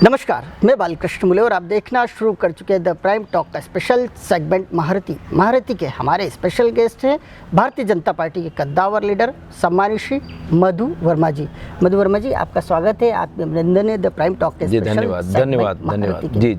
नमस्कार, मैं बालकृष्ण मुले और आप देखना शुरू कर चुके हैं द प्राइम टॉक का स्पेशल सेगमेंट महारथी के हमारे स्पेशल गेस्ट हैं भारतीय जनता पार्टी के कद्दावर लीडर सम्मानित श्री मधु वर्मा जी। मधु वर्मा जी, आपका स्वागत है, आपके अभिनंदन है द प्राइम टॉक के स्पेशल धन्यवाद जी।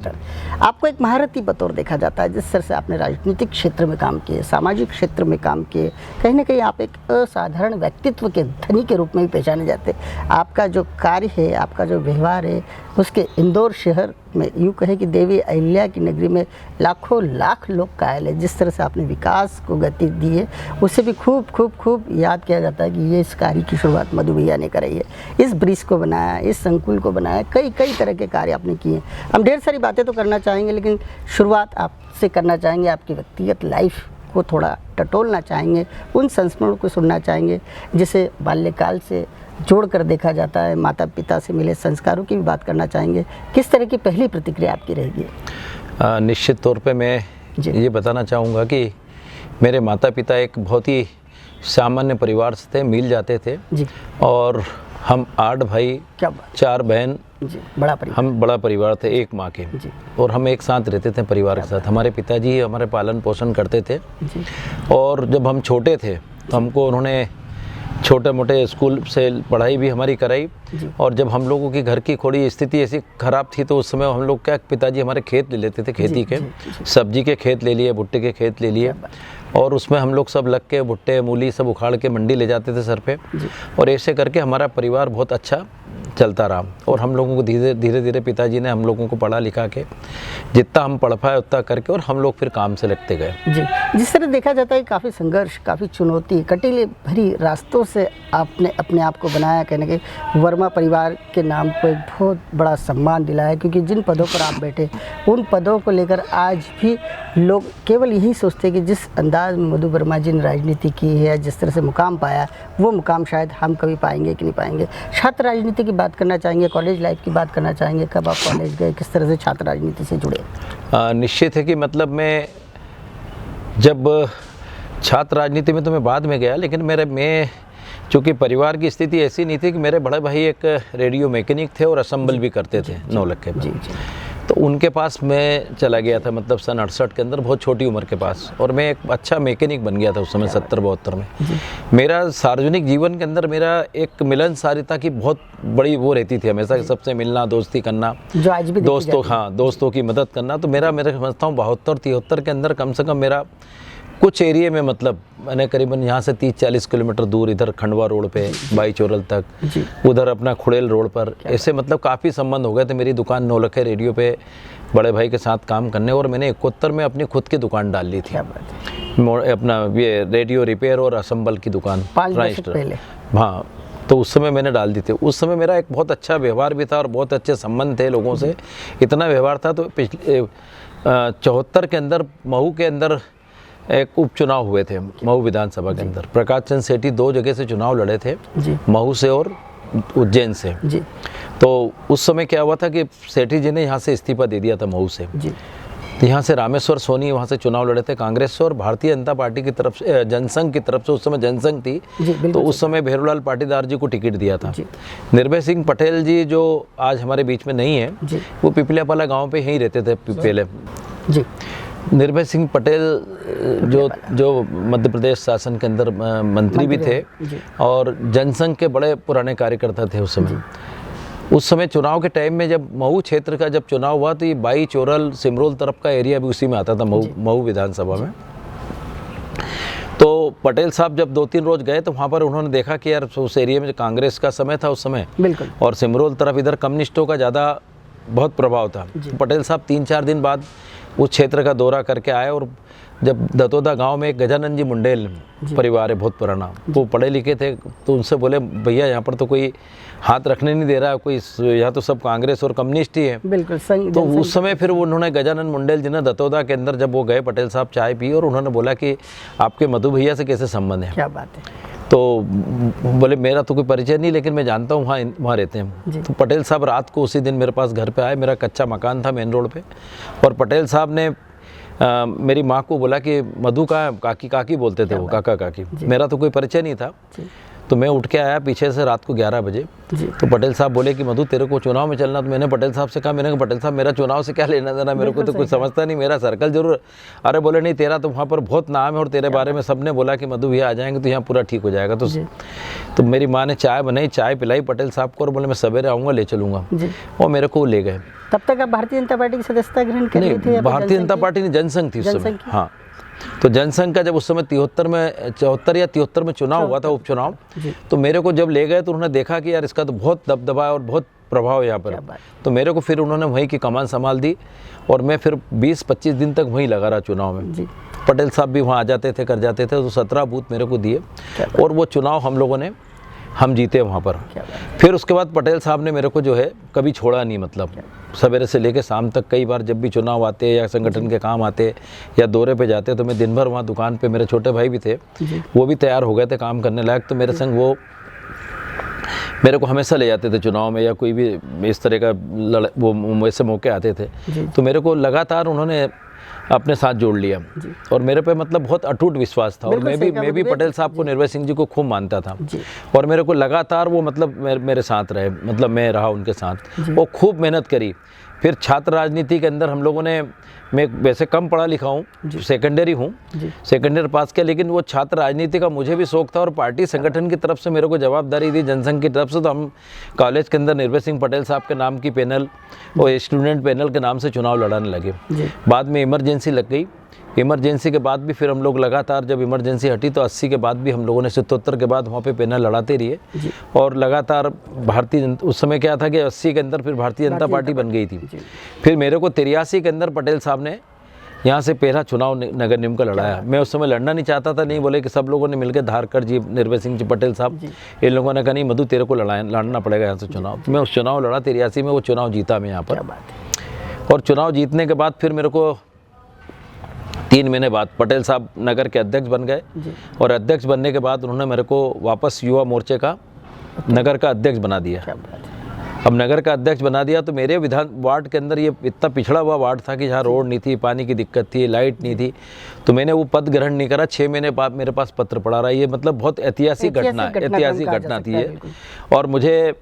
आपको एक महारथी बतौर देखा जाता है, जिस तरह से आपने राजनीतिक क्षेत्र में काम किए, सामाजिक क्षेत्र में काम किए, कहीं ना कहीं आप एक असाधारण व्यक्तित्व के धनी के रूप में भी पहचाने जाते हैं। आपका जो कार्य है, आपका जो व्यवहार है, उसके इंदौर शहर में यूँ कहे कि देवी अहिल्या की नगरी में लाखों लाख लोग कायल है। जिस तरह से आपने विकास को गति दी है, उससे भी खूब याद किया जाता है कि ये इस कार्य की शुरुआत मधु भैया ने कराई है। इस ब्रिज को बनाया, इस संकुल को बनाया, कई तरह के कार्य आपने किए। हम ढेर सारी बातें तो करना चाहेंगे, लेकिन शुरुआत आपसे करना चाहेंगे, आपकी व्यक्तिगत लाइफ को थोड़ा टटोलना चाहेंगे, उन संस्मरणों को सुनना चाहेंगे जिसे बाल्यकाल से जोड़कर देखा जाता है। माता पिता से मिले संस्कारों की भी बात करना चाहेंगे। किस तरह की पहली प्रतिक्रिया आपकी रहेगी? निश्चित तौर पे मैं ये बताना चाहूँगा कि मेरे माता पिता एक बहुत ही सामान्य परिवार से थे, मिल जाते थे जी। और हम 8 भाई, 4 बहन जी, बड़ा परिवार। हम बड़ा परिवार थे, एक माँ के जी। और हम एक साथ रहते थे परिवार के साथ। हमारे पिताजी हमारे पालन पोषण करते थे जी। और जब हम छोटे थे तो हमको उन्होंने छोटे मोटे स्कूल से पढ़ाई भी हमारी कराई। और जब हम लोगों की घर की थोड़ी स्थिति ऐसी ख़राब थी तो उस समय हम लोग क्या, पिताजी हमारे खेत ले लेते थे, खेती के सब्जी के खेत ले लिए, भुट्टे के खेत ले लिए और उसमें हम लोग सब लग के भुट्टे मूली सब उखाड़ के मंडी ले जाते थे सर पे। और ऐसे करके हमारा परिवार बहुत अच्छा चलता रहा और हम लोगों को धीरे धीरे पिताजी ने हम लोगों को पढ़ा लिखा के जितना हम पढ़ पाए उतना करके और हम लोग फिर काम से लगते गए। जी, जिस तरह देखा जाता है काफ़ी संघर्ष, काफ़ी चुनौती, कटीले भरी रास्तों से आपने अपने आप को बनाया। कहने के वर्मा परिवार के नाम को एक बहुत बड़ा सम्मान दिलाया, क्योंकि जिन पदों पर आप बैठे उन पदों को लेकर आज भी लोग केवल यही सोचते हैं कि जिस अंदाज में मधु वर्मा जी ने राजनीति की है या जिस तरह से मुकाम पाया, वो मुकाम शायद हम कभी पाएंगे कि नहीं पाएंगे। छात्र राजनीति की बात करना चाहेंगे, कॉलेज लाइफ की बात करना चाहेंगे, कब आप कॉलेज गए, किस तरह से छात्र राजनीति से जुड़े? निश्चित है कि मतलब मैं जब छात्र राजनीति में तो मैं बाद में गया, लेकिन मैं चूँकि परिवार की स्थिति ऐसी नहीं थी कि मेरे बड़े भाई एक रेडियो मैकेनिक थे और असेंबल भी करते थे नौलख के। तो उनके पास मैं चला गया था, मतलब सन 68 के अंदर, बहुत छोटी उम्र के पास, और मैं एक अच्छा मैकेनिक बन गया था उस समय 70-72 में। मेरा सार्वजनिक जीवन के अंदर मेरा एक मिलनसारिता की बहुत बड़ी वो रहती थी, हमेशा सबसे मिलना, दोस्ती करना, जो आज भी दोस्तों की मदद करना। तो मेरा समझता हूँ 72-73 के अंदर कम से कम मेरा कुछ एरिया में, मतलब मैंने करीबन यहाँ से 30-40 किलोमीटर दूर इधर खंडवा रोड पे बाई चोरल तक, उधर अपना खुड़ेल रोड पर, ऐसे मतलब काफ़ी संबंध हो गए थे। मेरी दुकान नौलखे रेडियो पे बड़े भाई के साथ काम करने, और मैंने 71 में अपनी खुद की दुकान डाल ली थी, अपना ये रेडियो रिपेयर और असेंबल की दुकान 5 वर्ष पहले। हाँ, तो उस समय मैंने डाल दी थी। उस समय मेरा एक बहुत अच्छा व्यवहार भी था और बहुत अच्छे संबंध थे लोगों से। इतना व्यवहार था तो पिछले 74 के अंदर महू के अंदर एक उपचुनाव हुए थे महू विधानसभा के अंदर। प्रकाश चंद सेठी 2 जगह से चुनाव लड़े थे, महू से और उज्जैन से जी। तो उस समय क्या हुआ था कि सेठी जी ने यहाँ से इस्तीफा दे दिया था महू से जी। तो यहाँ से रामेश्वर सोनी वहाँ से चुनाव लड़े थे कांग्रेस से, और भारतीय जनता पार्टी की तरफ से, जनसंघ की तरफ से, उस समय जनसंघ थी, तो उस समय भैरूलाल पाटीदार जी को टिकट दिया था। निर्भय सिंह पटेल जी जो आज हमारे बीच में नहीं है, वो पिपलियापाला गाँव पे यहीं रहते थे पहले जी। निर्भय सिंह पटेल जो मध्य प्रदेश शासन के अंदर मंत्री भी थे और जनसंघ के बड़े पुराने कार्यकर्ता थे उस समय। उस समय चुनाव के टाइम में जब महू क्षेत्र का जब चुनाव हुआ तो ये बाई चोरल सिमरोल तरफ का एरिया भी उसी में आता था, महू विधानसभा में। तो पटेल साहब जब 2-3 रोज गए तो वहाँ पर उन्होंने देखा कि यार उस एरिया में जो कांग्रेस का समय था उस समय, और सिमरोल तरफ इधर कम्युनिस्टों का ज़्यादा बहुत प्रभाव था। पटेल साहब 3-4 दिन बाद उस क्षेत्र का दौरा करके आए, और जब दतोदा गांव में एक गजानंद जी मुंडेल परिवार है बहुत पुराना, वो पढ़े लिखे थे, तो उनसे बोले भैया यहाँ पर तो कोई हाथ रखने नहीं दे रहा है कोई, यहाँ तो सब कांग्रेस और कम्युनिस्ट ही है। बिल्कुल सही। तो उस समय फिर उन्होंने गजानंद मुंडेल जी ने दतोदा के अंदर जब वो गए, पटेल साहब चाय पी और उन्होंने बोला कि आपके मधु भैया से कैसे संबंध है? क्या बात है। तो बोले मेरा तो कोई परिचय नहीं, लेकिन मैं जानता हूँ वहाँ रहते हैं। तो पटेल साहब रात को उसी दिन मेरे पास घर पे आए, मेरा कच्चा मकान था मेन रोड पे, और पटेल साहब ने मेरी माँ को बोला कि मधु का काकी बोलते थे वो, काका काकी। मेरा तो कोई परिचय नहीं था। तो मैं उठ के आया पीछे से रात को 11 बजे। जी। तो पटेल साहब बोले कि मधु तेरे को चुनाव में चलना। तो मैंने पटेल साहब से कहा, मैंने कहा पटेल साहब मेरा चुनाव से क्या लेना देना, मेरे को तो कुछ समझता नहीं, मेरा सर्कल जरूर। अरे बोले नहीं, तेरा तो वहाँ पर बहुत नाम है और तेरे बारे में सबने बोला कि मधु भैया आ जाएंगे तो यहाँ पूरा ठीक हो जाएगा। तो मेरी माँ ने चाय बनाई, चाय पिलाई पटेल साहब को और बोले मैं सवेरे आऊँगा, ले चलूँगा। और मेरे को ले गए। तब तक आप भारतीय जनता पार्टी की सदस्यता ग्रहण कर ली थी? भारतीय जनता पार्टी ने जनसंघ थी उस समय। हाँ, तो जनसंघ का जब उस समय 74 या 73 में चुनाव हुआ था, उपचुनाव, तो मेरे को जब ले गए तो उन्होंने देखा कि यार इसका तो बहुत दबदबा है और बहुत प्रभाव है यहाँ पर। तो मेरे को फिर उन्होंने वहीं की कमान संभाल दी और मैं फिर 20-25 दिन तक वहीं लगा रहा चुनाव में। पटेल साहब भी वहाँ आ जाते थे, कर जाते थे। तो 17 बूथ मेरे को दिए और वो चुनाव हम जीते वहाँ पर। फिर उसके बाद पटेल साहब ने मेरे को जो है कभी छोड़ा नहीं, मतलब सवेरे से लेकर शाम तक कई बार जब भी चुनाव आते या संगठन के काम आते या दौरे पे जाते तो मैं दिन भर वहाँ दुकान पे, मेरे छोटे भाई भी थे, वो भी तैयार हो गए थे काम करने लायक, तो मेरे संग वो मेरे को हमेशा ले जाते थे चुनाव में या कोई भी इस तरह का वो वैसे मौके आते थे। तो मेरे को लगातार उन्होंने अपने साथ जोड़ लिया और मेरे पे मतलब बहुत अटूट विश्वास था। और मैं भी पटेल साहब को, निर्भय सिंह जी को खूब मानता था और मेरे को लगातार वो मतलब मेरे साथ रहे, मतलब मैं रहा उनके साथ। वो खूब मेहनत करी। फिर छात्र राजनीति के अंदर हम लोगों ने, मैं वैसे कम पढ़ा लिखा हूँ, सेकेंडरी हूँ, सेकेंडरी पास किया, लेकिन वो छात्र राजनीति का मुझे भी शौक था और पार्टी संगठन की तरफ से मेरे को जवाबदारी दी, जनसंघ की तरफ से। तो हम कॉलेज के अंदर निर्भय सिंह पटेल साहब के नाम की पैनल और स्टूडेंट पैनल के नाम से चुनाव लड़ाने लगे। बाद में इमरजेंसी लग गई। इमरजेंसी के बाद भी फिर हम लोग लगातार, जब इमरजेंसी हटी तो 80 के बाद भी हम लोगों ने 77 के बाद वहाँ पे पैनल लड़ाते रहिए और लगातार उस समय क्या था कि 80 के अंदर फिर भारतीय जनता पार्टी बन गई थी। फिर मेरे को 83 के अंदर पटेल साहब ने यहाँ से पहला चुनाव नगर निगम का लड़ाया। मैं उस समय लड़ना नहीं चाहता था, नहीं बोले कि सब लोगों ने मिलकर, धारकर जी, निर्भय सिंह जी पटेल साहब, इन लोगों ने कहा नहीं मधु तेरे को लड़ना पड़ेगा यहाँ से चुनाव। तो मैं उस चुनाव लड़ा 83 में, वो चुनाव जीता मैं यहाँ पर। और चुनाव जीतने के बाद फिर मेरे को 3 महीने बाद पटेल साहब नगर के अध्यक्ष बन गए और अध्यक्ष बनने के बाद उन्होंने मेरे को वापस युवा मोर्चे का नगर का अध्यक्ष बना दिया। अब नगर का अध्यक्ष बना दिया तो मेरे वार्ड के अंदर ये इतना पिछड़ा हुआ वार्ड था कि जहाँ रोड नहीं थी, पानी की दिक्कत थी, लाइट नहीं थी, तो मैंने वो पद ग्रहण नहीं करा। 6 महीने बाद मेरे पास पत्र पड़ा रहा। ये मतलब बहुत ऐतिहासिक घटना थी ये। और मुझे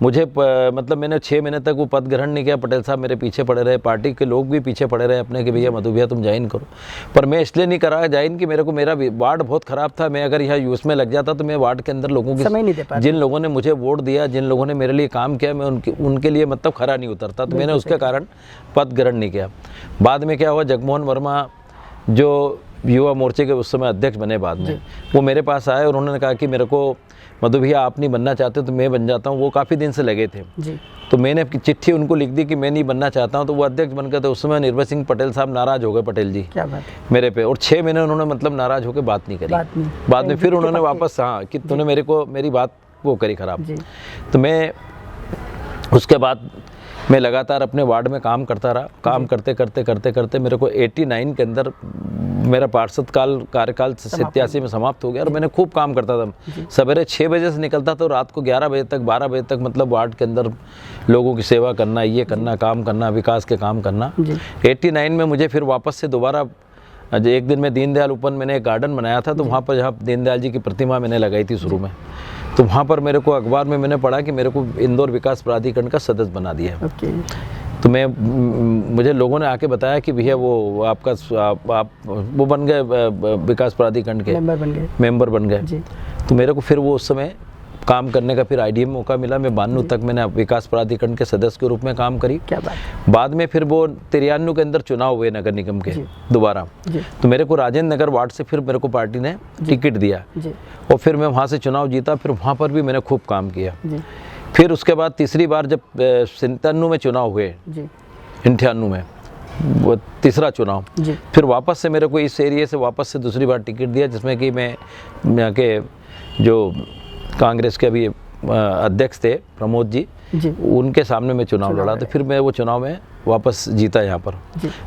मतलब मैंने 6 महीने तक वो पद ग्रहण नहीं किया। पटेल साहब मेरे पीछे पड़े रहे, पार्टी के लोग भी पीछे पड़े रहे अपने कि भैया मधु भैया तुम ज्वाइन करो, पर मैं इसलिए नहीं करा ज्वाइन कि मेरा वार्ड बहुत ख़राब था। मैं अगर यहाँ यूएस में लग जाता तो मैं वार्ड के अंदर लोगों की, जिन लोगों ने मुझे वोट दिया, जिन लोगों ने मेरे लिए काम किया, मैं उनके लिए मतलब खरा नहीं उतरता, तो मैंने उसके कारण पद ग्रहण नहीं किया। बाद में क्या हुआ, जगमोहन वर्मा जो युवा मोर्चे के उस समय अध्यक्ष बने बाद में, वो मेरे पास आए और उन्होंने कहा कि मेरे को मधु भैया आप नहीं बनना चाहते तो मैं बन जाता हूँ। वो काफ़ी दिन से लगे थे तो मैंने चिट्ठी उनको लिख दी कि मैं नहीं बनना चाहता हूँ, तो वो अध्यक्ष बन गए। तो उस समय निर्भय सिंह पटेल साहब नाराज़ हो गए, पटेल जी, क्या बात है, मेरे पे। और 6 महीने उन्होंने मतलब नाराज़ होकर बात नहीं करी। बाद में फिर उन्होंने वापस, हाँ, कि तूने मेरी बात वो करी खराब। तो मैं उसके बाद मैं लगातार अपने वार्ड में काम करता रहा। काम करते मेरे को 89 के अंदर मेरा पार्षद कार्यकाल 87 में समाप्त हो गया और मैंने खूब काम करता था। सवेरे 6 बजे से निकलता था, रात को 11 बजे तक, 12 बजे तक, मतलब वार्ड के अंदर लोगों की सेवा करना, ये करना, काम करना, विकास के काम करना। 89 में मुझे फिर वापस से दोबारा, एक दिन में दीनदयाल उपवन मैंने एक गार्डन बनाया था, तो वहाँ पर जहाँ दीनदयाल जी की प्रतिमा मैंने लगाई थी शुरू में, तो वहाँ पर मेरे को अखबार में मैंने पढ़ा कि मेरे को इंदौर विकास प्राधिकरण का सदस्य बना दिया है। तो मुझे लोगों ने आके बताया कि भैया वो आपका आप वो बन गए, विकास प्राधिकरण के मेंबर बन गए। तो मेरे को फिर वो उस समय काम करने का फिर आईडीएम मौका मिला। मैं 92 तक मैंने विकास प्राधिकरण के सदस्य के रूप में काम करी। क्या बात। बाद में फिर वो 93 के अंदर चुनाव हुए नगर निगम के दोबारा, तो मेरे को राजेंद्र नगर वार्ड से फिर मेरे को पार्टी ने टिकट दिया और फिर मैं वहाँ से चुनाव जीता। फिर वहाँ पर भी मैंने खूब काम किया। फिर उसके बाद तीसरी बार जब 97 में चुनाव हुए, 98 में वो तीसरा चुनाव, फिर वापस से मेरे को इस एरिया से वापस से दूसरी बार टिकट दिया, जिसमें कि मैं यहाँ के जो कांग्रेस के अभी अध्यक्ष थे प्रमोद जी, उनके सामने मैं चुनाव लड़ा। तो फिर मैं वो चुनाव में वापस जीता यहाँ पर।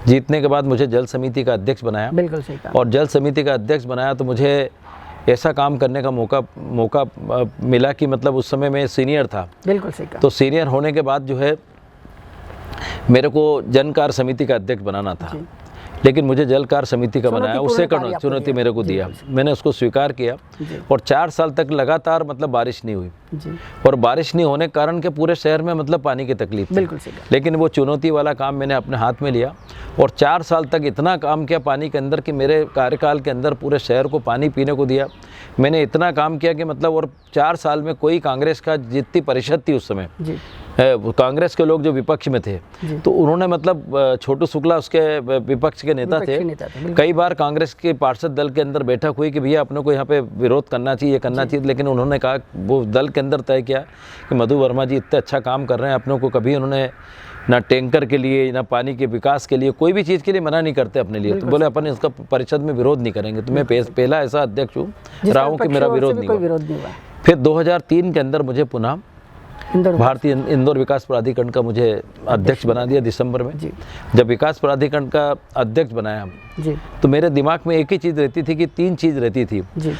जीतने के बाद मुझे जल समिति का अध्यक्ष बनाया। बिल्कुल सही कहा। और जल समिति का अध्यक्ष बनाया तो मुझे ऐसा काम करने का मौका मिला कि मतलब उस समय मैं सीनियर था। बिल्कुल सही कहा। तो सीनियर होने के बाद जो है मेरे को जन कार्य समिति का अध्यक्ष बनाना था। लेकिन मुझे जल कार्य समिति का बनाया, उससे कार्य आपको चुनौती दिया। मेरे को दिया, मैंने उसको स्वीकार किया और 4 साल तक लगातार मतलब बारिश नहीं हुई जी और बारिश नहीं होने के कारण के पूरे शहर में मतलब पानी की तकलीफ थी। बिल्कुल सही कहा। लेकिन वो चुनौती वाला काम मैंने अपने हाथ में लिया और 4 साल तक इतना काम किया पानी के अंदर कि मेरे कार्यकाल के अंदर पूरे शहर को पानी पीने को दिया। मैंने इतना काम किया कि मतलब और 4 साल में कोई कांग्रेस का जितनी परिषद थी उस समय जी वो कांग्रेस के लोग जो विपक्ष में थे तो उन्होंने मतलब छोटू शुक्ला उसके विपक्ष के नेता थे, बिल्कुल। कई बार कांग्रेस के पार्षद दल के अंदर बैठक हुई कि भैया अपने को यहाँ पे विरोध करना चाहिए करना चाहिए, लेकिन उन्होंने कहा, वो दल के अंदर तय किया कि मधु वर्मा जी इतना अच्छा काम कर रहे हैं, अपनों को कभी उन्होंने ना टैंकर के लिए ना पानी के विकास के लिए कोई भी चीज़ के लिए मना नहीं करते अपने लिए, तो बोले अपन इसका परिषद में विरोध नहीं करेंगे। तो मैं पहला ऐसा अध्यक्ष हूँ रहा हूँ कि मेरा विरोध नहीं हुआ। फिर 2003 के अंदर मुझे पुनः भारतीय इंदौर विकास प्राधिकरण का मुझे अध्यक्ष बना दिया दिसंबर में। जब विकास प्राधिकरण का अध्यक्ष बनाया जी तो मेरे दिमाग में एक ही चीज़ रहती थी कि 3 चीज़ रहती थी जी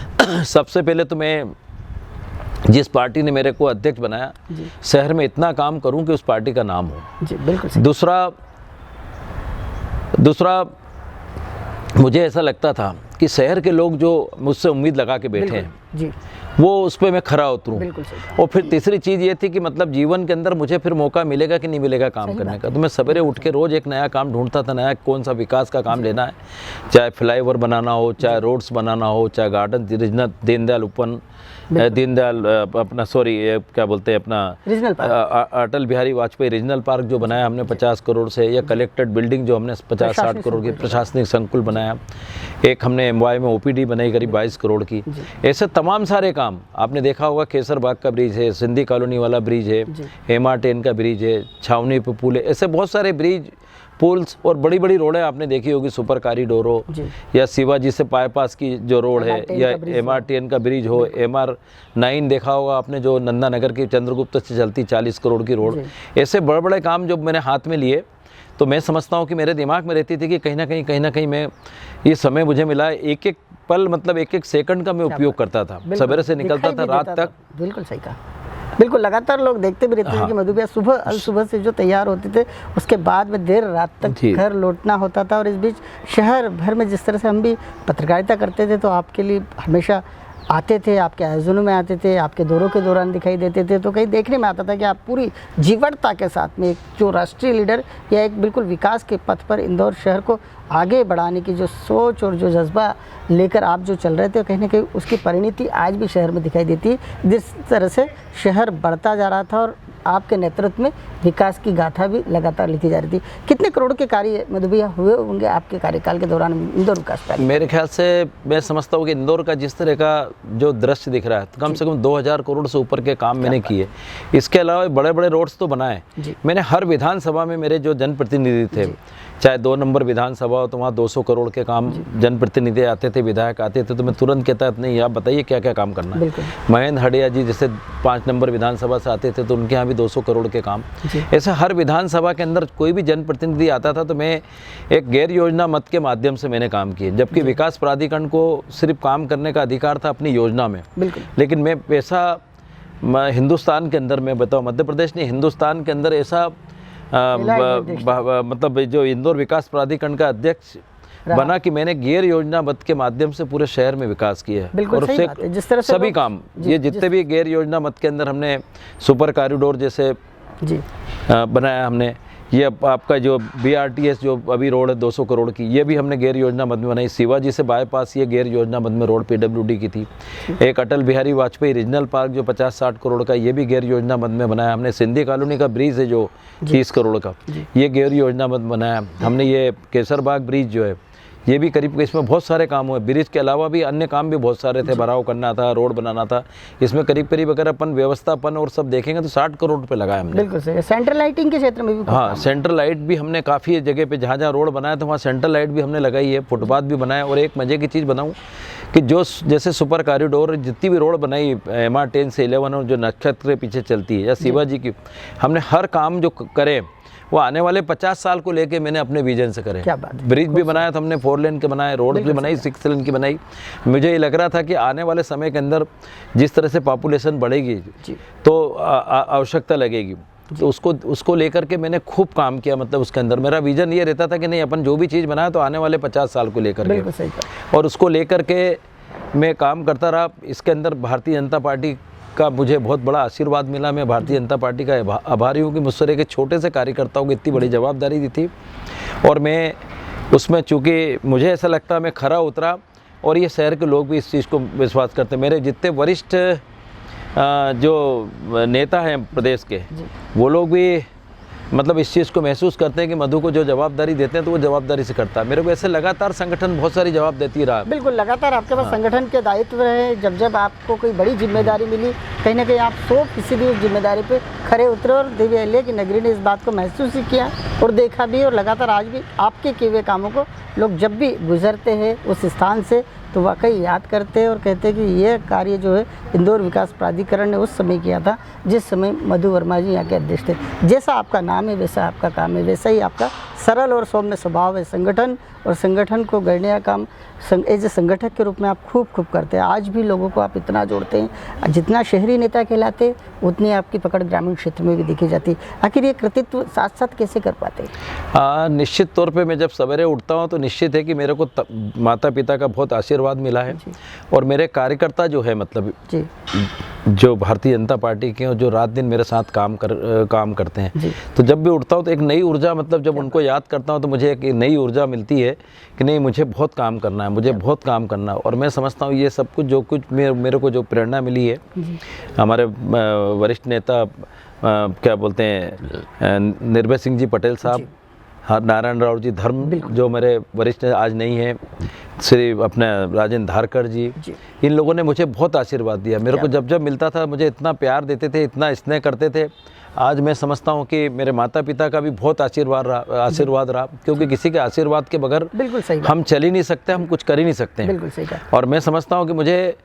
सबसे पहले तो मैं जिस पार्टी ने मेरे को अध्यक्ष बनाया शहर में इतना काम करूं कि उस पार्टी का नाम हो। जी बिल्कुल सही। दूसरा मुझे ऐसा लगता था कि शहर के लोग जो मुझसे उम्मीद लगा के बैठे हैं जी वो उस पर मैं खरा उतरूं। बिल्कुल सही। और फिर तीसरी चीज़ ये थी कि मतलब जीवन के अंदर मुझे फिर मौका मिलेगा कि नहीं मिलेगा काम करने का। तो मैं सवेरे उठ के रोज़ एक नया काम ढूंढता था, नया कौन सा विकास का काम लेना है, चाहे फ्लाईओवर बनाना हो, चाहे रोड्स बनाना हो, चाहे गार्डन रीजनल दीनदयाल अपना क्या बोलते हैं अपना regional park, Atal Bihari Vajpayee regional park जो बनाया हमने 50 करोड़ से, या कलेक्टेड बिल्डिंग जो हमने 50-60 करोड़ की प्रशासनिक संकुल बनाया, एक हमने एमवाई में ओपीडी बनाई करीब 22 करोड़ की। ऐसे तमाम सारे काम आपने देखा होगा, केसर बाग का ब्रिज है, सिंधी कॉलोनी वाला ब्रिज है, MR10 का ब्रिज है, छावनी पे पुल है, ऐसे बहुत सारे ब्रिज पुल्स और बड़ी बड़ी रोडें आपने देखी होगी, सुपर कॉरिडोर हो या शिवाजी से बाईपास की जो रोड है, या MR10 का ब्रिज हो, MR9 देखा होगा आपने जो नंदा नगर की चंद्रगुप्त से चलती 40 करोड़ की रोड। ऐसे बड़े बड़े काम जब मैंने हाथ में लिए तो मैं समझता हूँ कि मेरे दिमाग में रहती थी कि कहीं ना कहीं मैं ये समय मुझे मिला, एक एक पल मतलब एक एक सेकंड का मैं उपयोग करता था, सवेरे से निकलता था रात तक। बिल्कुल सही कहा। बिल्कुल लगातार लोग देखते भी रहते थे कि मधु भैया सुबह से जो तैयार होते थे उसके बाद में देर रात तक घर लौटना होता था। और इस बीच शहर भर में जिस तरह से हम भी पत्रकारिता करते थे तो आपके लिए हमेशा आते थे, आपके आयोजनों में आते थे, आपके दौरों के दौरान दिखाई देते थे, तो कहीं देखने में आता था कि आप पूरी जीवटता के साथ में एक जो राष्ट्रीय लीडर या एक बिल्कुल विकास के पथ पर इंदौर शहर को आगे बढ़ाने की जो सोच और जो जज्बा लेकर आप जो चल रहे थे, कहीं ना कहीं उसकी परिणति आज भी शहर में दिखाई देती है। जिस तरह से शहर बढ़ता जा रहा था और आपके नेतृत्व में विकास की गाथा भी लगातार लिखी जा रही थी। कितने करोड़ के कार्य मधु भैया हुए होंगे आपके कार्यकाल के दौरान इंदौर विकास प्राधिकरण? मेरे ख्याल से मैं समझता हूँ कि इंदौर का जिस तरह का जो दृश्य दिख रहा है तो कम से कम 2000 करोड़ से ऊपर के काम मैंने किए। इसके अलावा बड़े बड़े रोड्स तो बनाए मैंने। हर विधानसभा में मेरे जो जनप्रतिनिधि थे, चाहे 2 नंबर विधानसभा हो तो वहाँ 200 करोड़ के काम जनप्रतिनिधि आते थे, विधायक आते थे, तो मैं तुरंत कहता नहीं आप बताइए क्या क्या काम करना है। महेंद्र हडिया जी जैसे 5 नंबर विधानसभा से आते थे तो उनके यहाँ भी 200 करोड़ के काम। ऐसे हर विधानसभा के अंदर कोई भी जनप्रतिनिधि आता था तो मैं एक गैर योजना मत के माध्यम से मैंने काम किए, जबकि विकास प्राधिकरण को सिर्फ काम करने का अधिकार था अपनी योजना में। लेकिन मैं ऐसा हिंदुस्तान के अंदर, मैं बताऊँ मध्य प्रदेश नहीं हिंदुस्तान के अंदर ऐसा मतलब जो इंदौर विकास प्राधिकरण का अध्यक्ष बना कि मैंने गैर योजना मत के माध्यम से पूरे शहर में विकास किया है। और उससे जिस तरह से सभी काम ये जितने भी गैर योजना मत के अंदर हमने सुपर कॉरिडोर जैसे बनाया हमने, ये आपका जो BRTS जो अभी रोड है 200 करोड़ की, ये भी हमने गैर योजना मद में बनाई। शिवाजी से बाईपास ये गैर योजना मद में रोड PWD की थी। एक अटल बिहारी वाजपेयी रीजनल पार्क जो 50-60 करोड़ का, ये भी गैर योजना मद में बनाया हमने। सिंधी कॉलोनी का ब्रिज है जो 30 करोड़ का, ये गैर योजना मद बनाया हमने। ये केसर बाग ब्रिज जो है ये भी करीब, इसमें बहुत सारे काम हुए। ब्रिज के अलावा भी अन्य काम भी बहुत सारे थे, भराव करना था, रोड बनाना था। इसमें करीब अगर अपन व्यवस्थापन और सब देखेंगे तो 60 करोड़ रुपए लगाए हमने। बिल्कुल सही। सेंट्रल लाइटिंग के क्षेत्र में भी हाँ, सेंट्रल लाइट भी हमने काफ़ी जगह पे जहाँ रोड बनाया तो वहाँ सेंट्रल लाइट भी हमने लगाई है, फुटपाथ भी बनाया। और एक मज़े की चीज़ बताऊँ कि जो जैसे सुपर कॉरिडोर जितनी भी रोड बनाई MR10 से 11 और जो नक्षत्र के पीछे चलती है या शिवाजी की, हमने हर काम जो करे वो आने वाले 50 साल को लेके मैंने अपने विजन से करे। क्या बात है। ब्रिज भी बनाया तो हमने 4 लेन के बनाए, रोड भी बनाई 6 लेन की बनाई। मुझे ये लग रहा था कि आने वाले समय के अंदर जिस तरह से पॉपुलेशन बढ़ेगी तो आवश्यकता लगेगी, तो उसको लेकर के मैंने खूब काम किया। मतलब उसके अंदर मेरा विजन ये रहता था कि नहीं, अपन जो भी चीज़ बनाया तो आने वाले 50 साल को लेकर बिल्कुल के, सही कहा। और उसको लेकर के मैं काम करता रहा। इसके अंदर भारतीय जनता पार्टी का मुझे बहुत बड़ा आशीर्वाद मिला। मैं भारतीय जनता पार्टी का आभारी हूँ कि मुझसे एक छोटे से कार्यकर्ताओं को इतनी बड़ी जवाबदारी दी थी, और मैं उसमें चूँकि मुझे ऐसा लगता मैं खरा उतरा, और ये शहर के लोग भी इस चीज़ को विश्वास करते। मेरे जितने वरिष्ठ जो नेता हैं प्रदेश के, वो लोग भी मतलब इस चीज़ को महसूस करते हैं कि मधु को जो जवाबदारी देते हैं तो वो जवाबदारी से करता है। मेरे को ऐसे लगातार संगठन बहुत सारी जवाब देती रहा। बिल्कुल, लगातार आपके पास संगठन के दायित्व रहे। जब जब आपको कोई बड़ी जिम्मेदारी मिली, कहीं ना कहीं आप 100% उस जिम्मेदारी पे खरे उतरे, और देवी अहिल्या की नगरी ने इस बात को महसूस ही किया और देखा भी, और लगातार आज भी आपके किए हुए कामों को लोग जब भी गुजरते हैं उस स्थान से तो वाकई याद करते हैं और कहते हैं कि ये कार्य जो है इंदौर विकास प्राधिकरण ने उस समय किया था जिस समय मधु वर्मा जी यहाँ के अध्यक्ष थे। जैसा आपका नाम है वैसा आपका काम है, वैसा ही आपका सरल और सौम्य स्वभाव है। संगठन और संगठन को गढ़ने का काम एज ए संगठक के रूप में आप खूब करते हैं। आज भी लोगों को आप इतना जोड़ते हैं, जितना शहरी नेता कहलाते उतनी आपकी पकड़ ग्रामीण क्षेत्र में भी दिखी जाती है। आखिर ये कृतित्व साथ साथ कैसे कर पाते हैं? निश्चित तौर पे मैं जब सवेरे उठता हूँ तो निश्चित है कि मेरे को माता पिता का बहुत आशीर्वाद मिला है, और मेरे कार्यकर्ता जो है मतलब जी, जो भारतीय जनता पार्टी के जो रात दिन मेरे साथ काम करते हैं, तो जब भी उठता हूँ तो एक नई ऊर्जा, मतलब जब उनको याद करता हूँ तो मुझे एक नई ऊर्जा मिलती है कि नहीं, मुझे बहुत काम करना है, मुझे बहुत काम करना है। और मैं समझता हूँ ये सब कुछ जो कुछ मेरे को जो प्रेरणा मिली है, हमारे वरिष्ठ नेता क्या बोलते हैं निर्भय सिंह जी पटेल साहब, नारायण राव जी धर्म जो मेरे वरिष्ठ आज नहीं है, श्री अपने राजेंद्र धारकर जी, इन लोगों ने मुझे बहुत आशीर्वाद दिया। मेरे को जब जब मिलता था मुझे इतना प्यार देते थे, इतना स्नेह करते थे। आज मैं समझता हूँ कि मेरे माता पिता का भी बहुत आशीर्वाद रहा, क्योंकि किसी के आशीर्वाद के बगैर बिल्कुल सही हम चल ही नहीं सकते, हम कुछ कर ही नहीं सकते हैं। बिल्कुल सही कहा। और मैं समझता हूँ कि मुझे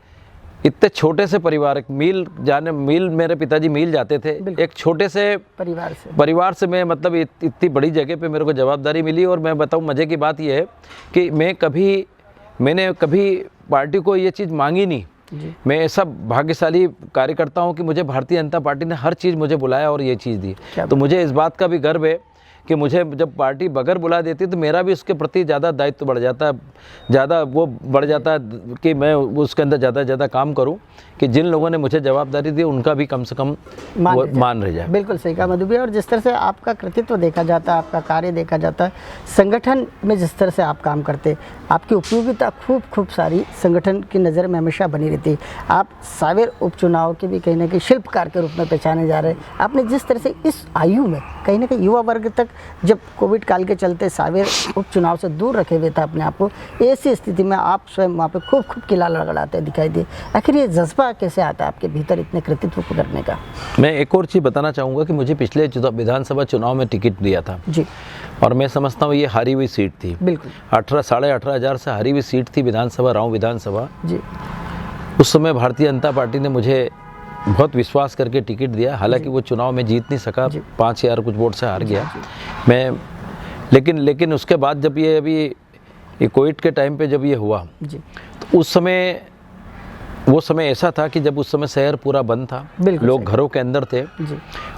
इतने छोटे से परिवार, मील मेरे पिताजी मील जाते थे, एक छोटे से परिवार से मैं मतलब इतनी बड़ी जगह पे मेरे को जवाबदारी मिली। और मैं बताऊँ मज़े की बात यह है कि मैंने कभी पार्टी को ये चीज़ मांगी नहीं। मैं ऐसा भाग्यशाली कार्यकर्ता हूँ कि मुझे भारतीय जनता पार्टी ने हर चीज़ मुझे बुलाया और ये चीज़ दी। तो मुझे इस बात का भी गर्व है कि मुझे जब पार्टी बगैर बुला देती तो मेरा भी उसके प्रति ज़्यादा दायित्व बढ़ जाता है, ज़्यादा वो बढ़ जाता है कि मैं उसके अंदर ज़्यादा काम करूं, कि जिन लोगों ने मुझे जवाबदारी दी उनका भी कम से कम मान रह जाए। बिल्कुल सही कहा मधु भैया। और जिस तरह से आपका कृतित्व देखा जाता है, आपका कार्य देखा जाता है, संगठन में जिस तरह से आप काम करते, आपकी उपयोगिता खूब सारी संगठन की नज़र में हमेशा बनी रहती है। आप सावेर उपचुनाव के भी कहीं ना कहीं शिल्पकार के रूप में पहचाने जा रहे हैं। आपने जिस तरह से इस आयु में कहीं ना कहीं युवा वर्ग तक, जब कोविड काल के चलते सावेर उपचुनाव से दूर रखे हुए था अपने आप को, ऐसी स्थिति में आप स्वयं वहाँ पे खूब किला लड़ाते दिखाई दिए। आखिर ये जज्बा कैसे आता है आपके भीतर इतने कृतित्व को करने का? मैं एक और चीज़ बताना चाहूँगा कि मुझे पिछले विधानसभा चुनाव में टिकट दिया था जी, और मैं समझता हूँ ये हारी हुई सीट थी। बिल्कुल 18,500 से हारी हुई सीट थी विधानसभा, राव विधानसभा जी। उस समय भारतीय जनता पार्टी ने मुझे बहुत विश्वास करके टिकट दिया। हालांकि वो चुनाव में जीत नहीं सका, 5,000 कुछ वोट से हार गया मैं। लेकिन उसके बाद जब ये अभी कोविड के टाइम पे जब ये हुआ जी, तो वो समय ऐसा था कि जब उस समय शहर पूरा बंद था, लोग घरों के अंदर थे जी।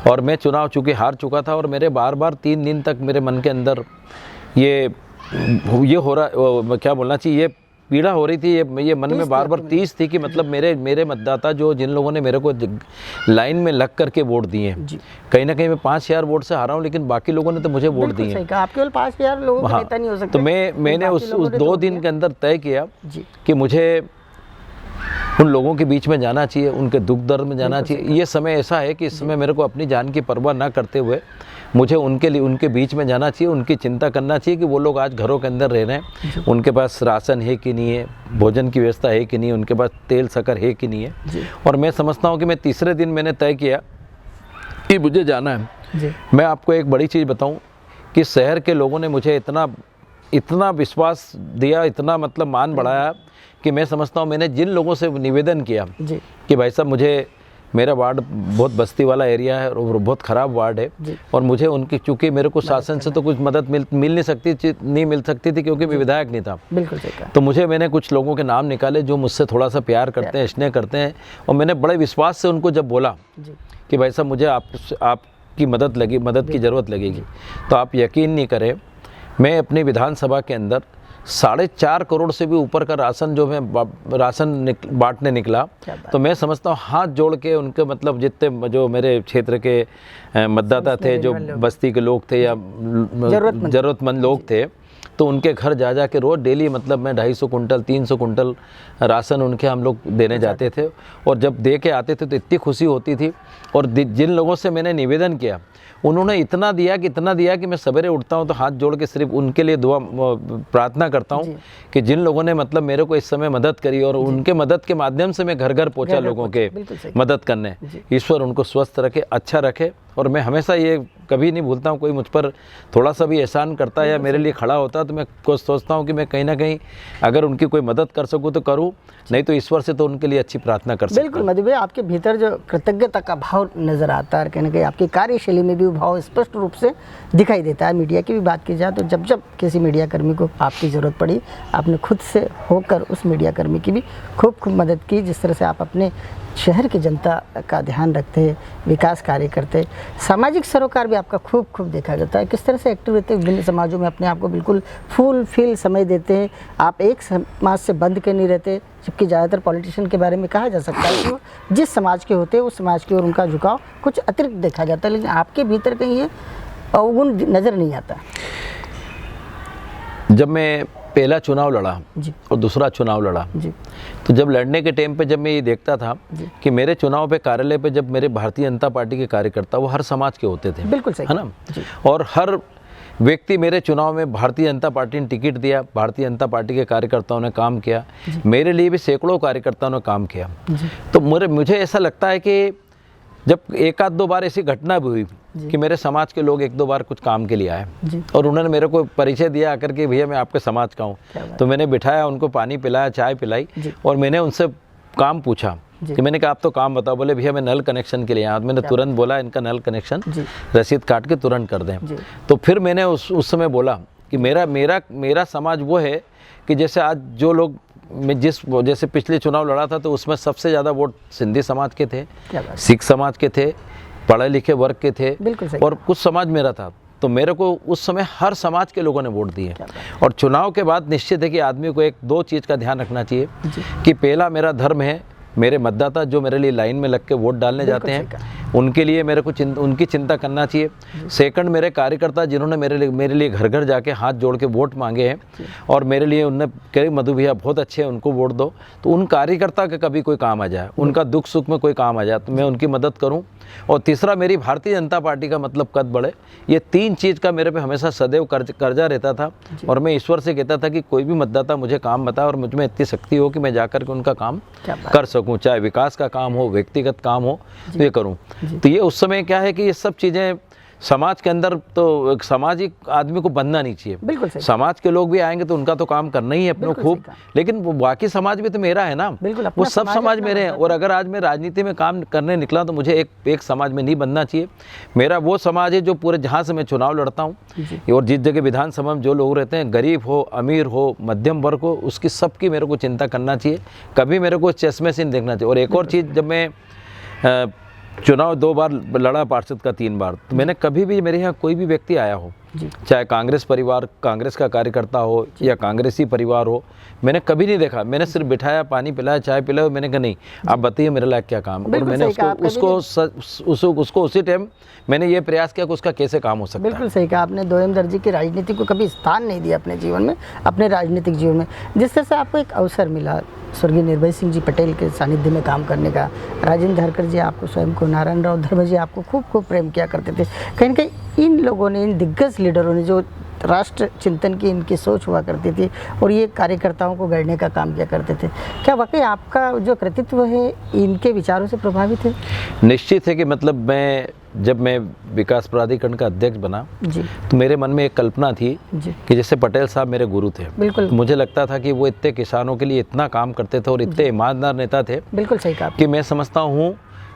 और मैं चुनाव चूँकि हार चुका था, और मेरे बार 3 दिन तक मेरे मन के अंदर ये हो रहा, क्या बोलना चाहिए, ये पीड़ा हो रही थी, ये मन में बार 30 थी कि मतलब मेरे मतदाता जो जिन लोगों ने मेरे को लाइन में लग करके वोट दिए, कहीं ना कहीं मैं 5,000 वोट से हारा हूँ, लेकिन बाकी लोगों ने तो मुझे वोट दिए। आप केवल 5,000 लोगों का नेता नहीं हो सकते। तो मैंने उस 2 दिन के अंदर तय किया कि मुझे उन लोगों के बीच में जाना चाहिए, उनके दुख दर्द में जाना चाहिए। ये समय ऐसा है कि इस समय मेरे को अपनी जान की परवाह ना करते हुए मुझे उनके बीच में जाना चाहिए, उनकी चिंता करना चाहिए कि वो लोग आज घरों के अंदर रह रहे हैं, उनके पास राशन है कि नहीं है, भोजन की व्यवस्था है कि नहीं, उनके पास तेल शक्कर है कि नहीं है। और मैं समझता हूँ कि मैं तीसरे दिन मैंने तय किया कि मुझे जाना है। मैं आपको एक बड़ी चीज़ बताऊँ कि शहर के लोगों ने मुझे इतना विश्वास दिया, इतना मतलब मान बढ़ाया कि मैं समझता हूँ मैंने जिन लोगों से निवेदन किया कि भाई साहब मुझे, मेरा वार्ड बहुत बस्ती वाला एरिया है और बहुत ख़राब वार्ड है, और मुझे उनकी, चूँकि मेरे को शासन से तो कुछ मदद मिल नहीं सकती थी क्योंकि मैं विधायक नहीं था। बिल्कुल। तो मैंने कुछ लोगों के नाम निकाले जो मुझसे थोड़ा सा प्यार करते हैं, स्नेह करते हैं, और मैंने बड़े विश्वास से उनको जब बोला कि भाई साहब मुझे की मदद की ज़रूरत लगेगी। तो आप यकीन नहीं करें, मैं अपनी विधानसभा के अंदर 4.5 करोड़ से भी ऊपर का राशन जो मैं बांटने निकला, तो मैं समझता हूँ हाथ जोड़ के उनके मतलब जितने जो मेरे क्षेत्र के मतदाता थे, जो बस्ती के लोग थे या ज़रूरतमंद लोग थे, तो उनके घर जा जा के रोज़ डेली मतलब मैं 250 कुंटल 300 कुंटल राशन उनके हम लोग देने जाते थे। और जब दे के आते थे तो इतनी खुशी होती थी। और जिन लोगों से मैंने निवेदन किया, उन्होंने इतना दिया कि मैं सवेरे उठता हूं तो हाथ जोड़ के सिर्फ उनके लिए दुआ प्रार्थना करता हूं कि जिन लोगों ने मतलब मेरे को इस समय मदद करी और उनके मदद के माध्यम से मैं घर घर पहुंचा लोगों के मदद करने। ईश्वर उनको स्वस्थ रखे, अच्छा रखे। और मैं हमेशा ये कभी नहीं भूलता हूँ, कोई मुझ पर थोड़ा सा भी एहसान करता है या मेरे लिए खड़ा होता है तो मैं सोचता हूँ कि मैं कहीं ना कहीं अगर उनकी कोई मदद कर सकूँ तो करूँ, नहीं तो ईश्वर से तो उनके लिए अच्छी प्रार्थना कर सकता हूँ। बिल्कुल मधु भाई, आपके भीतर जो कृतज्ञता का भाव नज़र आता है, कहीं ना कहीं आपकी कार्यशैली में भी वो भाव स्पष्ट रूप से दिखाई देता है। मीडिया की भी बात की जाए तो जब जब किसी मीडिया कर्मी को आपकी ज़रूरत पड़ी, आपने खुद से होकर उस मीडिया कर्मी की भी खूब मदद की। जिस तरह से आप अपने शहर की जनता का ध्यान रखते, विकास कार्य करते, सामाजिक सरोकार भी आपका खूब देखा जाता है। किस तरह से एक्टिव रहते हैं विभिन्न समाजों में, अपने आप को बिल्कुल फुल फिल समय देते हैं। आप एक समाज से बंध के नहीं रहते, जबकि ज़्यादातर पॉलिटिशियन के बारे में कहा जा सकता है कि वो जिस समाज के होते हैं उस समाज की ओर उनका झुकाव कुछ अतिरिक्त देखा जाता है, लेकिन आपके भीतर कहीं ये अवगुण नज़र नहीं आता। जब मैं पहला चुनाव लड़ा और दूसरा चुनाव लड़ा, तो जब लड़ने के टाइम पे जब मैं ये देखता था कि मेरे चुनाव पे कार्यालय पे जब मेरे भारतीय जनता पार्टी के कार्यकर्ता वो हर समाज के होते थे, बिल्कुल सही, है ना, और हर व्यक्ति मेरे चुनाव में भारतीय जनता पार्टी ने टिकट दिया, भारतीय जनता पार्टी के कार्यकर्ताओं ने काम किया, मेरे लिए भी सैकड़ों कार्यकर्ताओं ने काम किया। तो मुझे ऐसा लगता है कि जब एक आध दो बार ऐसी घटना भी हुई कि मेरे समाज के लोग एक दो बार कुछ काम के लिए आए और उन्होंने मेरे को परिचय दिया आकर के, भैया मैं आपके समाज का हूँ, तो मैंने बिठाया, उनको पानी पिलाया, चाय पिलाई और मैंने उनसे काम पूछा कि मैंने कहा आप तो काम बताओ। बोले भैया मैं नल कनेक्शन के लिए आया। मैंने तुरंत बोला इनका नल कनेक्शन रसीद काट के तुरंत कर दें। तो फिर मैंने उस समय बोला कि मेरा समाज वो है कि जैसे आज जो लोग मैं जैसे पिछले चुनाव लड़ा था तो उसमें सबसे ज़्यादा वोट सिंधी समाज के थे, सिख समाज के थे, पढ़े लिखे वर्ग के थे और कुछ समाज मेरा था। तो मेरे को उस समय हर समाज के लोगों ने वोट दिए। और चुनाव के बाद निश्चित है कि आदमी को एक दो चीज़ का ध्यान रखना चाहिए कि पहला मेरा धर्म है, मेरे मतदाता जो मेरे लिए लाइन में लग के वोट डालने जाते हैं उनके लिए मेरे को उनकी चिंता करना चाहिए। सेकंड, मेरे कार्यकर्ता जिन्होंने मेरे लिए घर घर जाके हाथ जोड़ के वोट मांगे हैं और मेरे लिए उनने कहे मधु भैया बहुत अच्छे हैं, उनको वोट दो, तो उन कार्यकर्ता का कभी कोई काम आ जाए, उनका दुख सुख में कोई काम आ जाए तो मैं उनकी मदद करूं। और तीसरा, मेरी भारतीय जनता पार्टी का मतलब कद बढ़े। ये तीन चीज़ का मेरे पे हमेशा सदैव कर्जा रहता था और मैं ईश्वर से कहता था कि कोई भी मतदाता मुझे काम बताए और मुझ में इतनी शक्ति हो कि मैं जाकर के उनका काम कर सकूं, चाहे विकास का काम हो, व्यक्तिगत काम हो, तो ये करूं। तो ये उस समय क्या है कि ये सब चीज़ें समाज के अंदर, तो एक सामाजिक आदमी को बनना नहीं चाहिए। बिल्कुल सही। समाज के लोग भी आएंगे तो उनका तो काम करना ही है अपनों खूब, लेकिन वो बाकी समाज भी तो मेरा है ना, वो सब समाज मेरे हैं। और अगर आज मैं राजनीति में काम करने निकला तो मुझे एक समाज में नहीं बनना चाहिए। मेरा वो समाज है जो पूरे जहाँ से मैं चुनाव लड़ता हूँ और जिस जगह विधानसभा में जो लोग रहते हैं, गरीब हो, अमीर हो, मध्यम वर्ग हो, उसकी सबकी मेरे को चिंता करना चाहिए। कभी मेरे को चश्मे से नहीं देखना चाहिए। और एक और चीज़, जब मैं चुनाव 2 बार लड़ा, पार्षद का 3 बार, तो मैंने कभी भी, मेरे यहाँ कोई भी व्यक्ति आया हो, चाहे कांग्रेस परिवार, कांग्रेस का कार्यकर्ता हो या कांग्रेसी परिवार हो, मैंने कभी नहीं देखा। मैंने सिर्फ बिठाया, पानी पिलाया, चाय पिलाया, मैंने कहा नहीं आप बताइए मेरे लायक क्या काम। और मैंने उसको उसी टाइम मैंने ये प्रयास किया कि उसका कैसे काम हो सकता है। बिल्कुल सही कहा आपने। दोयम दर्जी की राजनीति को कभी स्थान नहीं दिया अपने जीवन में, अपने राजनीतिक जीवन में। जिस तरह से आपको एक अवसर मिला स्वर्गीय निर्भय सिंह जी पटेल के सानिध्य में काम करने का, राजेंद्र धरकर जी आपको स्वयं को, नारायण राव धर्म जी आपको खूब प्रेम किया करते थे। कहीं न कहीं इन लोगों ने, इन दिग्गज लीडरों ने, जो राष्ट्र चिंतन की इनकी सोच हुआ करती थी और ये कार्यकर्ताओं को गढ़ने का काम किया करते थे, क्या वाकई आपका जो कृतित्व है इनके विचारों से प्रभावित है? निश्चित है कि मतलब जब मैं विकास प्राधिकरण का अध्यक्ष बना तो मेरे मन में एक कल्पना थी कि जैसे पटेल साहब मेरे गुरु थे। बिल्कुल। तो मुझे लगता था कि वो इतने किसानों के लिए इतना काम करते थे और इतने ईमानदार नेता थे। बिल्कुल सही कहा कि मैं समझता हूँ